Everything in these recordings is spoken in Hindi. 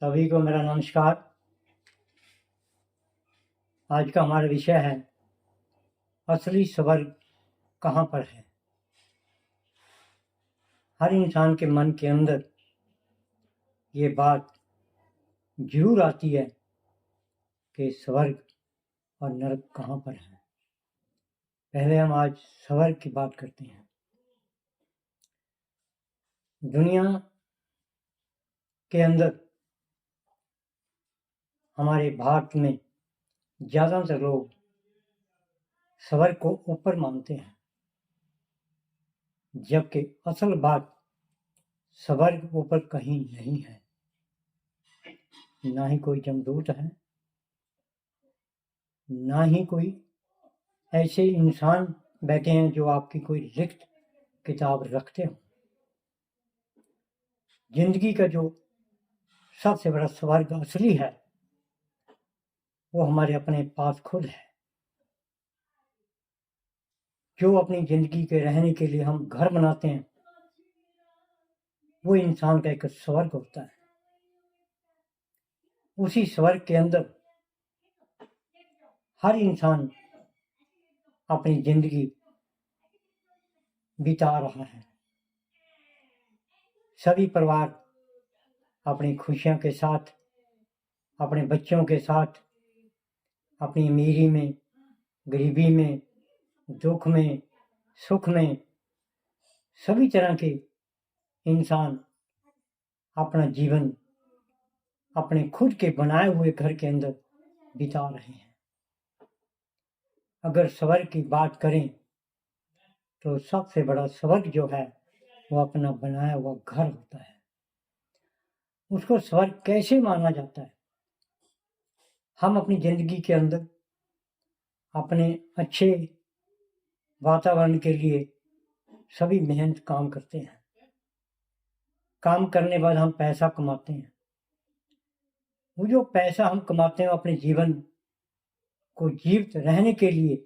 सभी को मेरा नमस्कार। आज का हमारा विषय है असली स्वर्ग कहाँ पर है। हर इंसान के मन के अंदर ये बात जरूर आती है कि स्वर्ग और नरक कहाँ पर है। पहले हम आज स्वर्ग की बात करते हैं। दुनिया के अंदर हमारे भारत में ज़्यादातर लोग स्वर्ग को ऊपर मानते हैं, जबकि असल बात स्वर्ग ऊपर कहीं नहीं है। ना ही कोई जमदूत है, ना ही कोई ऐसे इंसान बैठे हैं जो आपकी कोई लिखित किताब रखते हो। जिंदगी का जो सबसे बड़ा स्वर्ग असली है वो हमारे अपने पास खुद है। जो अपनी जिंदगी के रहने के लिए हम घर बनाते हैं वो इंसान का एक स्वर्ग होता है। उसी स्वर्ग के अंदर हर इंसान अपनी जिंदगी बिता रहा है। सभी परिवार अपनी खुशियों के साथ, अपने बच्चों के साथ, अपनी अमीरी में, गरीबी में, दुख में, सुख में, सभी तरह के इंसान अपना जीवन अपने खुद के बनाए हुए घर के अंदर बिता रहे हैं। अगर स्वर्ग की बात करें तो सबसे बड़ा स्वर्ग जो है वो अपना बनाया हुआ घर होता है। उसको स्वर्ग कैसे माना जाता है? हम अपनी जिंदगी के अंदर अपने अच्छे वातावरण के लिए सभी मेहनत काम करते हैं। काम करने के बाद हम पैसा कमाते हैं। वो जो पैसा हम कमाते हैं अपने जीवन को जीवित रहने के लिए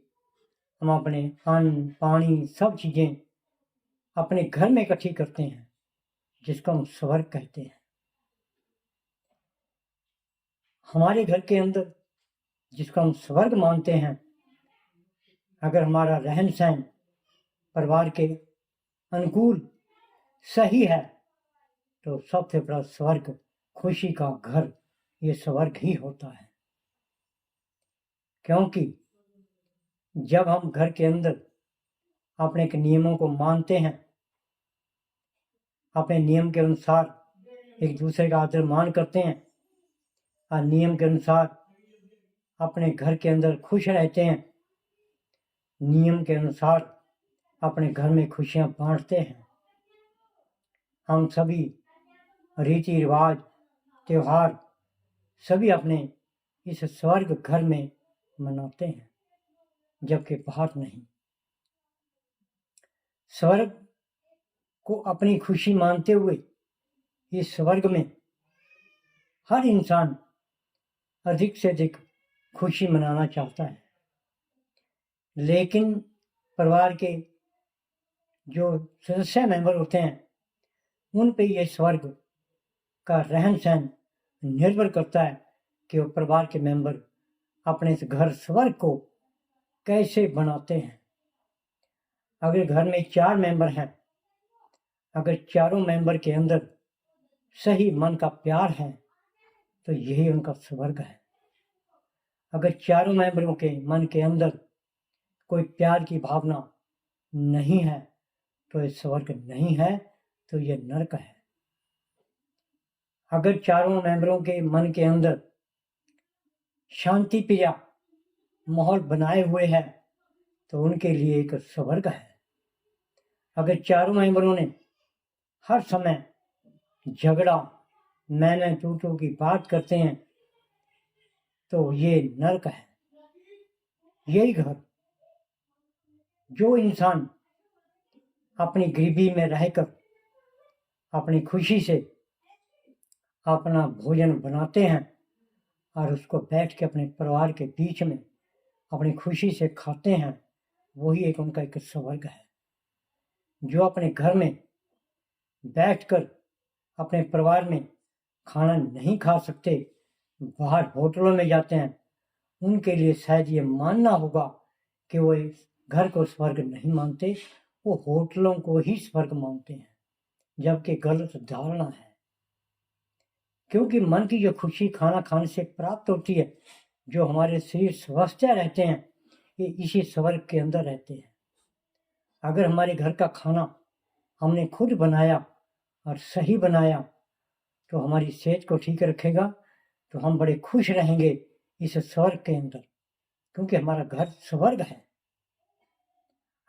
हम अपने अन्न पानी सब चीज़ें अपने घर में इकट्ठी करते हैं, जिसको हम स्वर्ग कहते हैं। हमारे घर के अंदर जिसको हम स्वर्ग मानते हैं, अगर हमारा रहन सहन परिवार के अनुकूल सही है तो सबसे बड़ा स्वर्ग खुशी का घर ये स्वर्ग ही होता है। क्योंकि जब हम घर के अंदर अपने के नियमों को मानते हैं, अपने नियम के अनुसार एक दूसरे का आदर मान करते हैं और नियम के अनुसार अपने घर के अंदर खुश रहते हैं, नियम के अनुसार अपने घर में खुशियां बांटते हैं, हम सभी रीति रिवाज त्योहार सभी अपने इस स्वर्ग घर में मनाते हैं, जबकि बाहर नहीं। स्वर्ग को अपनी खुशी मानते हुए इस स्वर्ग में हर इंसान अधिक से अधिक खुशी मनाना चाहता है, लेकिन परिवार के जो सदस्य मेंबर होते हैं उन पे यह स्वर्ग का रहन सहन निर्भर करता है कि वो परिवार के मेंबर अपने इस घर स्वर्ग को कैसे बनाते हैं। अगर घर में 4 मेंबर हैं, अगर चारों मेंबर के अंदर सही मन का प्यार है तो यही उनका स्वर्ग है। अगर चारों मेंबरों के मन के अंदर कोई प्यार की भावना नहीं है तो ये स्वर्ग नहीं है, तो ये नरक है। अगर चारों मेंबरों के मन के अंदर शांति प्रिय माहौल बनाए हुए है तो उनके लिए एक स्वर्ग है। अगर चारों मेंबरों ने हर समय झगड़ा मैंने तू की बात करते हैं तो ये नरक है। यही घर जो इंसान अपनी गरीबी में रहकर अपनी खुशी से अपना भोजन बनाते हैं और उसको बैठ के अपने परिवार के बीच में अपनी खुशी से खाते हैं, वही एक उनका एक स्वर्ग है। जो अपने घर में बैठकर अपने परिवार में खाना नहीं खा सकते, बाहर होटलों में जाते हैं, उनके लिए शायद ये मानना होगा कि वो इस घर को स्वर्ग नहीं मानते, वो होटलों को ही स्वर्ग मानते हैं, जबकि गलत धारणा है। क्योंकि मन की जो खुशी खाना खाने से प्राप्त होती है, जो हमारे शरीर स्वस्थ रहते हैं, ये इसी स्वर्ग के अंदर रहते हैं। अगर हमारे घर का खाना हमने खुद बनाया और सही बनाया तो हमारी सेहत को ठीक रखेगा, तो हम बड़े खुश रहेंगे इस स्वर्ग के अंदर, क्योंकि हमारा घर स्वर्ग है।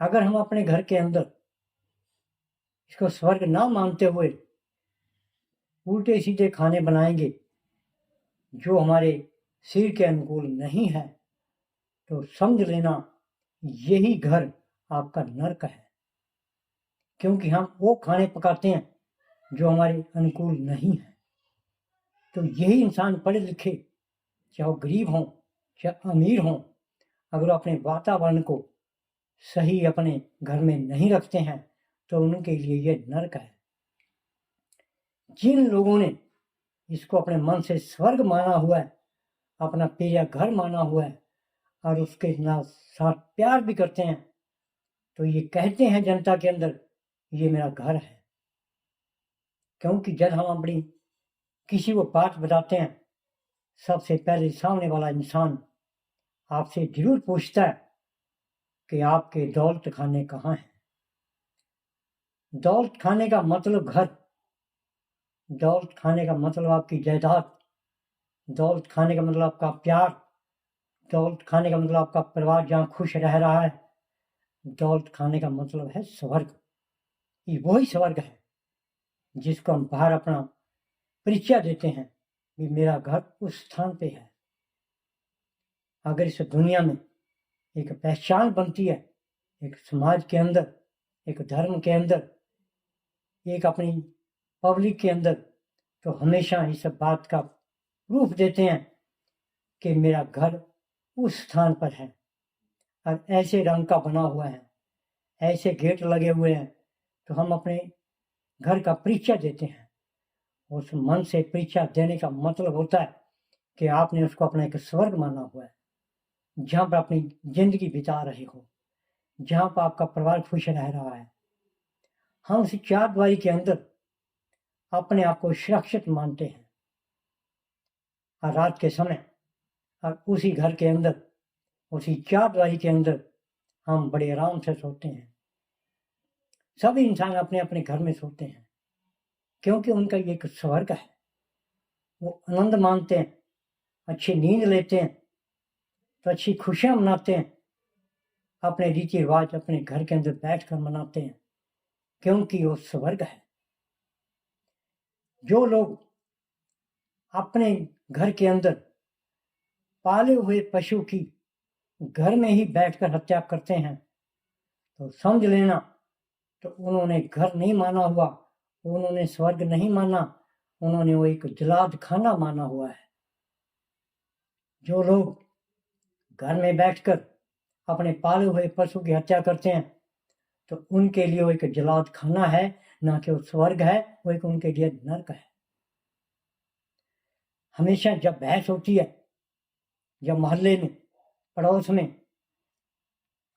अगर हम अपने घर के अंदर इसको स्वर्ग ना मानते हुए उल्टे सीधे खाने बनाएंगे जो हमारे शरीर के अनुकूल नहीं है, तो समझ लेना यही घर आपका नरक है। क्योंकि हम वो खाने पकाते हैं जो हमारे अनुकूल नहीं है। तो यही इंसान पढ़े लिखे, चाहे वो गरीब हों चाहे अमीर हों, अगर वो अपने वातावरण को सही अपने घर में नहीं रखते हैं तो उनके लिए ये नरक है। जिन लोगों ने इसको अपने मन से स्वर्ग माना हुआ है, अपना प्रिय घर माना हुआ है और उसके साथ प्यार भी करते हैं, तो ये कहते हैं जनता के अंदर ये मेरा घर है। क्योंकि जब हम अपनी किसी को बात बताते हैं, सबसे पहले सामने वाला इंसान आपसे जरूर पूछता है कि आपके दौलत खाने कहाँ हैं। दौलत खाने का मतलब घर, दौलत खाने का मतलब आपकी जायदाद, दौलत खाने का मतलब आपका प्यार, दौलत खाने का मतलब आपका परिवार जहाँ खुश रह रहा है। दौलत खाने का मतलब है स्वर्ग। ये वही स्वर्ग है जिसको हम बाहर अपना परिचय देते हैं कि मेरा घर उस स्थान पे है। अगर इस दुनिया में एक पहचान बनती है, एक समाज के अंदर, एक धर्म के अंदर, एक अपनी पब्लिक के अंदर, तो हमेशा इस बात का प्रूफ देते हैं कि मेरा घर उस स्थान पर है और ऐसे रंग का बना हुआ है, ऐसे गेट लगे हुए हैं, तो हम अपने घर का परिचय देते हैं। उस मन से परिचय देने का मतलब होता है कि आपने उसको अपना एक स्वर्ग माना हुआ है, जहाँ पर अपनी जिंदगी बिता रहे हो, जहाँ पर आपका परिवार खुश रह रहा है। हम उस चारदीवारी के अंदर अपने आप को सुरक्षित मानते हैं और रात के समय और उसी घर के अंदर, उसी चारदीवारी के अंदर हम बड़े आराम से सोते हैं। सभी इंसान अपने अपने घर में सोते हैं क्योंकि उनका ये एक स्वर्ग है। वो आनंद मानते हैं, अच्छी नींद लेते हैं, तो अच्छी खुशियां मनाते हैं, अपने रीति रिवाज अपने घर के अंदर बैठकर मनाते हैं, क्योंकि वो स्वर्ग है। जो लोग अपने घर के अंदर पाले हुए पशु की घर में ही बैठकर हत्या करते हैं, तो समझ लेना तो उन्होंने घर नहीं माना हुआ, उन्होंने स्वर्ग नहीं माना, उन्होंने वो एक जलाद खाना माना हुआ है। जो लोग घर में बैठकर अपने पाले हुए पशु की हत्या करते हैं, तो उनके लिए वो एक जलाद खाना है, ना कि वो स्वर्ग है, वो एक उनके लिए नरक है। हमेशा जब बहस होती है, जब मोहल्ले में, पड़ोस में,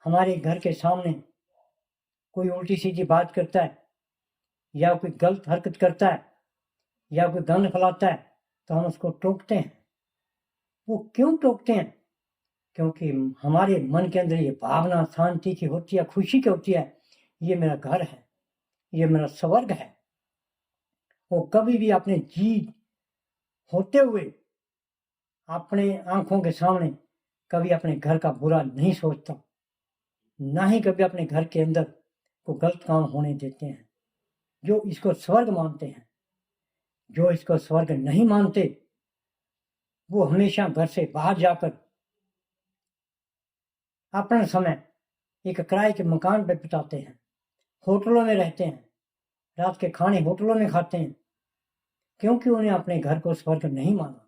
हमारे घर के सामने कोई उल्टी सीधी बात करता है या कोई गलत हरकत करता है या कोई गंद फैलाता है, तो हम उसको टोकते हैं। वो क्यों टोकते हैं? क्योंकि हमारे मन के अंदर ये भावना शांति की होती है, खुशी की होती है, ये मेरा घर है, ये मेरा स्वर्ग है। वो कभी भी अपने जी होते हुए अपने आंखों के सामने कभी अपने घर का बुरा नहीं सोचता, ना ही कभी अपने घर के अंदर को गलत काम होने देते हैं। जो इसको स्वर्ग मानते हैं, जो इसको स्वर्ग नहीं मानते, वो हमेशा घर से बाहर जाकर अपना समय एक किराए के मकान पर बिताते हैं, होटलों में रहते हैं, रात के खाने होटलों में खाते हैं, क्योंकि उन्हें अपने घर को स्वर्ग नहीं माना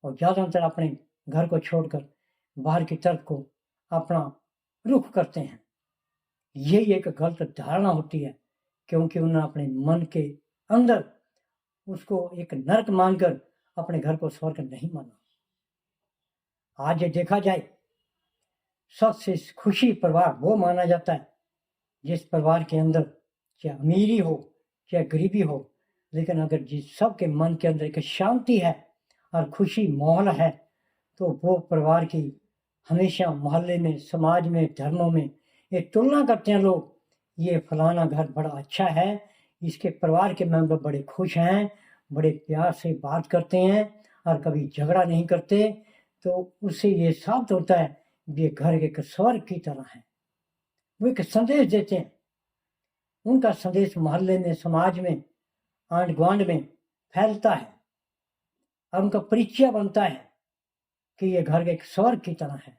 और ज़्यादातर अपने घर को छोड़कर बाहर की तरफ को अपना रुख करते हैं। यही एक गलत धारणा होती है, क्योंकि उन्हें अपने मन के अंदर उसको एक नरक मानकर अपने घर को स्वर्ग नहीं माना। आज ये देखा जाए, सबसे खुशी परिवार वो माना जाता है जिस परिवार के अंदर चाहे अमीरी हो चाहे गरीबी हो, लेकिन अगर जिस सबके मन के अंदर एक शांति है और खुशी माहौल है, तो वो परिवार की हमेशा मोहल्ले में, समाज में, धर्मों में ये तुलना करते हैं लोग, ये फलाना घर बड़ा अच्छा है, इसके परिवार के मेंबर बड़े खुश हैं, बड़े प्यार से बात करते हैं और कभी झगड़ा नहीं करते। तो उससे ये साबित होता है ये घर एक स्वर्ग की तरह है। वो एक संदेश देते हैं, उनका संदेश मोहल्ले में, समाज में, आंढ गुआंढ में फैलता है और उनका परिचय बनता है कि ये घर एक स्वर्ग की तरह है।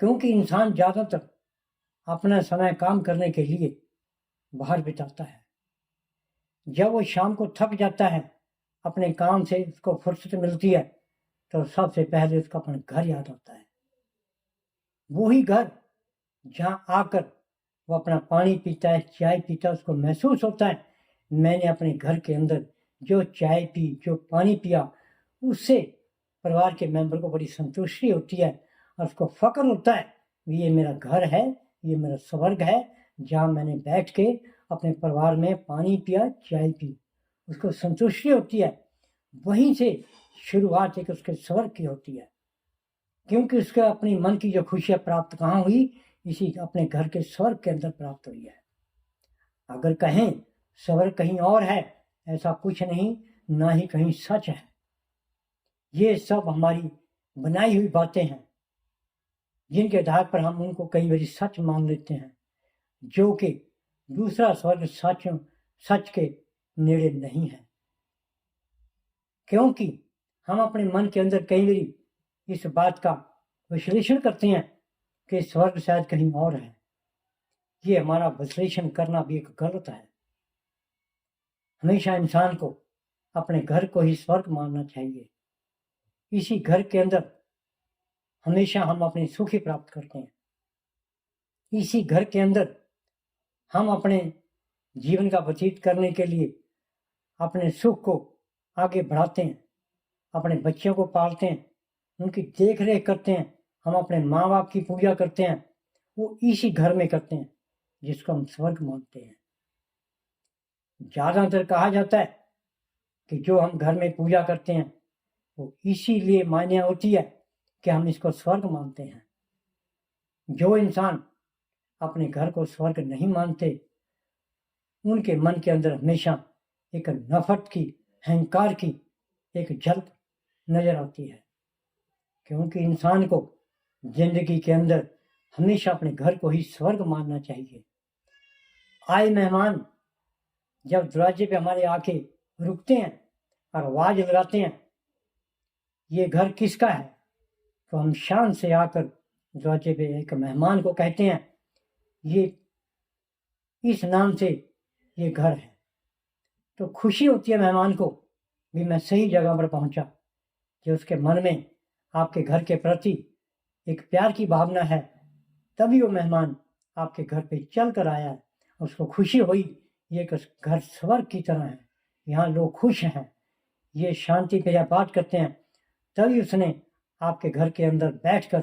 क्योंकि इंसान ज्यादातर अपना समय काम करने के लिए बाहर बिताता है। जब वो शाम को थक जाता है, अपने काम से उसको फुर्सत मिलती है, तो सबसे पहले उसका अपना घर याद आता है। वही घर जहां आकर वो अपना पानी पीता है, चाय पीता है, उसको महसूस होता है मैंने अपने घर के अंदर जो चाय पी, जो पानी पिया, उससे परिवार के मेंबर को बड़ी संतुष्टि होती है और उसको फक्र होता है ये मेरा घर है, ये मेरा स्वर्ग है, जहाँ मैंने बैठ के अपने परिवार में पानी पिया, चाय पी, उसको संतुष्टि होती है। वहीं से शुरुआत एक उसके स्वर्ग की होती है, क्योंकि उसके अपनी मन की जो खुशियाँ प्राप्त कहाँ हुई, इसी अपने घर के स्वर्ग के अंदर प्राप्त हुई है। अगर कहें स्वर्ग कहीं और है, ऐसा कुछ नहीं, ना ही कहीं सच है। ये सब हमारी बनाई हुई बातें हैं जिनके आधार पर हम उनको कई बार सच मान लेते हैं, जो कि दूसरा स्वर्ग सच के नेड़े नहीं है। क्योंकि हम अपने मन के अंदर कई बार इस बात का विश्लेषण करते हैं कि स्वर्ग शायद कहीं और है। ये हमारा विश्लेषण करना भी एक गलत है। हमेशा इंसान को अपने घर को ही स्वर्ग मानना चाहिए। इसी घर के अंदर हमेशा हम अपनी सुखी प्राप्त करते हैं। इसी घर के अंदर हम अपने जीवन का व्यतीत करने के लिए अपने सुख को आगे बढ़ाते हैं, अपने बच्चों को पालते हैं, उनकी देख रेख करते हैं, हम अपने माँ बाप की पूजा करते हैं, वो इसी घर में करते हैं जिसको हम स्वर्ग मानते हैं। ज्यादातर कहा जाता है कि जो हम घर में पूजा करते हैं वो इसीलिए मान्य होती है कि हम इसको स्वर्ग मानते हैं। जो इंसान अपने घर को स्वर्ग नहीं मानते, उनके मन के अंदर हमेशा एक नफरत की, अहंकार की एक झलक नजर आती है। क्योंकि इंसान को जिंदगी के अंदर हमेशा अपने घर को ही स्वर्ग मानना चाहिए। आए मेहमान जब दरवाजे पे हमारे आके रुकते हैं और आवाज लगाते हैं ये घर किसका है, तो हम शान से आकर दरवाजे पे एक मेहमान को कहते हैं ये इस नाम से ये घर है। तो खुशी होती है मेहमान को भी मैं सही जगह पर पहुंचा, कि उसके मन में आपके घर के प्रति एक प्यार की भावना है, तभी वो मेहमान आपके घर पे चल कर आया है। उसको खुशी हुई ये घर स्वर्ग की तरह है, यहाँ लोग खुश हैं, ये शांति पे बात करते हैं, तभी उसने आपके घर के अंदर बैठकर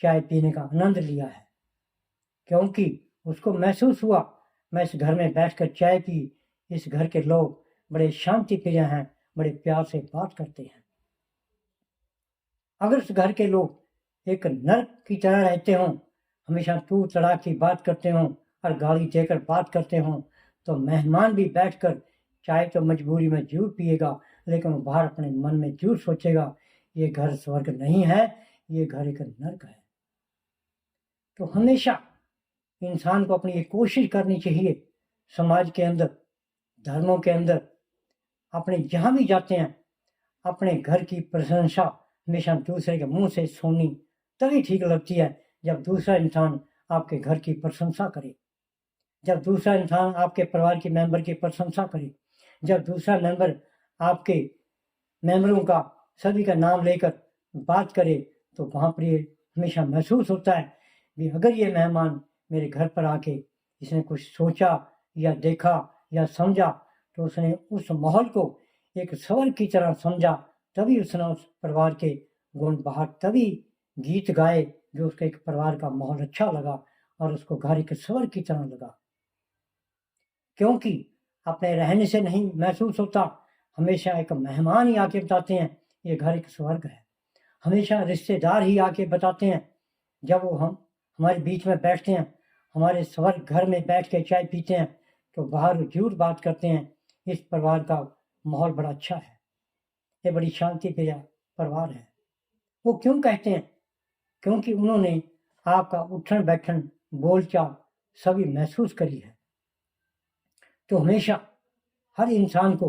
चाय पीने का आनंद लिया है। क्योंकि उसको महसूस हुआ मैं इस घर में बैठकर चाय पी, इस घर के लोग बड़े शांति प्रिय हैं, बड़े प्यार से बात करते हैं। अगर उस घर के लोग एक नर्क की तरह रहते हों, हमेशा तू तड़ा की बात करते हों और गाली देकर बात करते हों, तो मेहमान भी बैठकर चाय तो मजबूरी में जरूर पिएगा, लेकिन वो बाहर अपने मन में जरूर सोचेगा ये घर स्वर्ग नहीं है, ये घर एक नर्क है। तो हमेशा इंसान को अपनी ये कोशिश करनी चाहिए, समाज के अंदर, धर्मों के अंदर, अपने जहां भी जाते हैं, अपने घर की प्रशंसा हमेशा दूसरे के मुंह से सुननी तभी ठीक लगती है जब दूसरा इंसान आपके घर की प्रशंसा करे, जब दूसरा इंसान आपके परिवार के मेंबर की प्रशंसा करे, जब दूसरा मेंबर आपके मेंबरों का सभी का नाम लेकर बात करे, तो वहाँ पर ये हमेशा महसूस होता है कि अगर ये मेहमान मेरे घर पर आके इसने कुछ सोचा या देखा या समझा, तो उसने उस माहौल को एक स्वर की तरह समझा, तभी उसने उस परिवार के गुण बाहर तभी गीत गाए जो उसके एक परिवार का माहौल अच्छा लगा और उसको घर एक स्वर की तरह लगा। क्योंकि अपने रहने से नहीं महसूस होता, हमेशा एक मेहमान ही आके बताते हैं ये घर एक स्वर्ग है। हमेशा रिश्तेदार ही आके बताते हैं, जब वो हम हमारे बीच में बैठते हैं, हमारे स्वर्ग घर में बैठ के चाय पीते हैं, तो बाहर जरूर बात करते हैं इस परिवार का माहौल बड़ा अच्छा है, ये बड़ी शांति प्रिय परिवार है। वो क्यों कहते हैं? क्योंकि उन्होंने आपका उठन बैठन बोलचाल सभी महसूस करी है। तो हमेशा हर इंसान को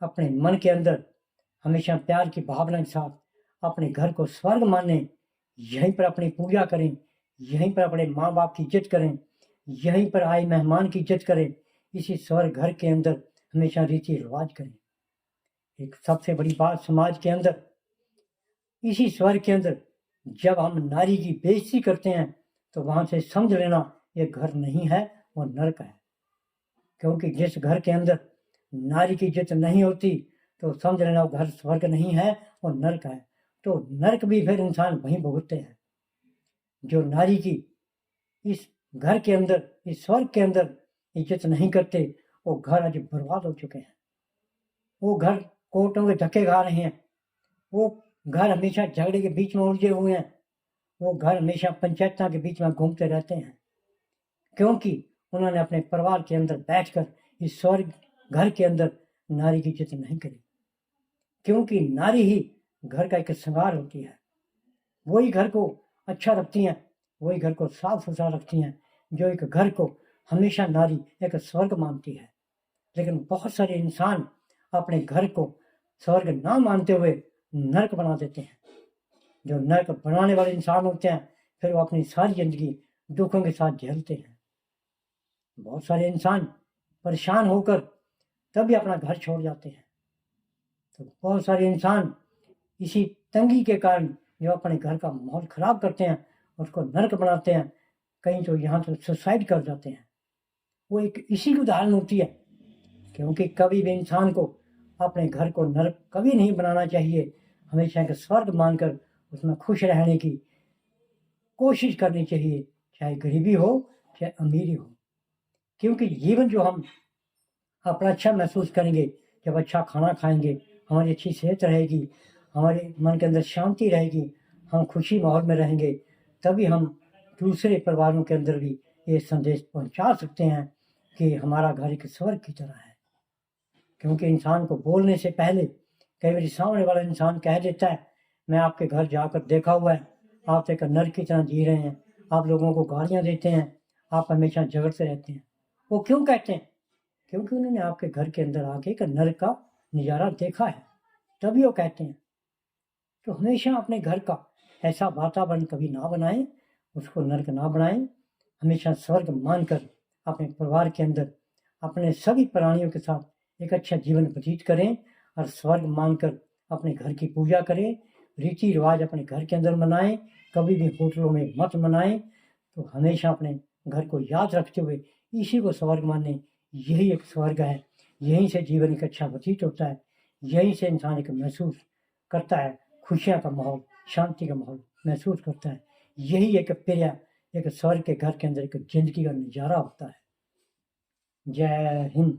अपने मन के अंदर हमेशा प्यार की भावना के साथ अपने घर को स्वर्ग माने, यहीं पर अपनी पूजा करें, यहीं पर अपने माँ बाप की इज्जत करें, यहीं पर आए मेहमान की इज्जत करें, इसी स्वर्ग घर के अंदर हमेशा रीति रिवाज करें। एक सबसे बड़ी बात समाज के अंदर, इसी स्वर्ग के अंदर जब हम नारी की बेइज्जती करते हैं तो वहां से समझ लेना ये घर नहीं है, वो नरक है। क्योंकि जिस घर के अंदर नारी की इज्जत नहीं होती तो समझ लेना वो घर स्वर्ग नहीं है, वो नरक है। तो नरक भी फिर इंसान वहीं भुगतते हैं। जो नारी की इस घर के अंदर, इस स्वर्ग के अंदर इज्जत नहीं करते, वो घर आज बर्बाद हो चुके हैं। वो घर कोर्टों के धक्के खा रहे हैं, वो घर हमेशा झगड़े के बीच में उलझे हुए हैं, वो घर हमेशा पंचायतों के बीच में घूमते रहते हैं, क्योंकि उन्होंने अपने परिवार के अंदर बैठकर इस स्वर्ग घर के अंदर नारी की इज्जत नहीं करी। क्योंकि नारी ही घर का एक श्रृंगार होती है, वही घर को अच्छा रखती हैं, वही घर को साफ सुथरा रखती हैं। जो एक घर को हमेशा नारी एक स्वर्ग मानती है, लेकिन बहुत सारे इंसान अपने घर को स्वर्ग ना मानते हुए नरक बना देते हैं। जो नरक बनाने वाले इंसान होते हैं, फिर वो अपनी सारी जिंदगी दुखों के साथ झेलते हैं। बहुत सारे इंसान परेशान होकर तभी अपना घर छोड़ जाते हैं। तो बहुत सारे इंसान इसी तंगी के कारण जो अपने घर का माहौल खराब करते हैं, उसको नरक बनाते हैं, कहीं तो यहाँ तो सुसाइड कर जाते हैं। वो एक इसी की उदाहरण होती है। क्योंकि कभी भी इंसान को अपने घर को नरक कभी नहीं बनाना चाहिए, हमेशा एक स्वर्ग मानकर उसमें खुश रहने की कोशिश करनी चाहिए, चाहे गरीबी हो चाहे अमीरी हो। क्योंकि जीवन जो हम अपना अच्छा महसूस करेंगे, जब अच्छा खाना खाएंगे, हमारी अच्छी सेहत रहेगी, हमारे मन के अंदर शांति रहेगी, हम खुशी माहौल में रहेंगे, तभी हम दूसरे परिवारों के अंदर भी ये संदेश पहुंचा सकते हैं कि हमारा घर एक स्वर्ग की तरह है। क्योंकि इंसान को बोलने से पहले कई बार सामने वाला इंसान कह देता है, मैं आपके घर जाकर देखा हुआ है, आप एक नरक की तरह जी रहे हैं, आप लोगों को गालियाँ देते हैं, आप हमेशा झगड़ते रहते हैं। वो क्यों कहते हैं? क्योंकि उन्होंने आपके घर के अंदर आके एक नरक का नज़ारा देखा है, तभी वो कहते हैं। तो हमेशा अपने घर का ऐसा वातावरण कभी ना बनाएं, उसको नरक ना बनाएं, हमेशा स्वर्ग मानकर अपने परिवार के अंदर अपने सभी प्राणियों के साथ एक अच्छा जीवन व्यतीत करें और स्वर्ग मानकर अपने घर की पूजा करें, रीति रिवाज अपने घर के अंदर मनाएं, कभी भी होटलों में मत मनाएं। तो हमेशा अपने घर को याद रखते हुए इसी को स्वर्ग माने, यही एक स्वर्ग है, यहीं से जीवन एक अच्छा व्यतीत होता है, यहीं से इंसान एक महसूस करता है खुशियाँ का माहौल, शांति का माहौल महसूस करता है। यही एक प्रिय एक स्वर्ग के घर के अंदर एक जिंदगी का नज़ारा होता है। जय हिंद।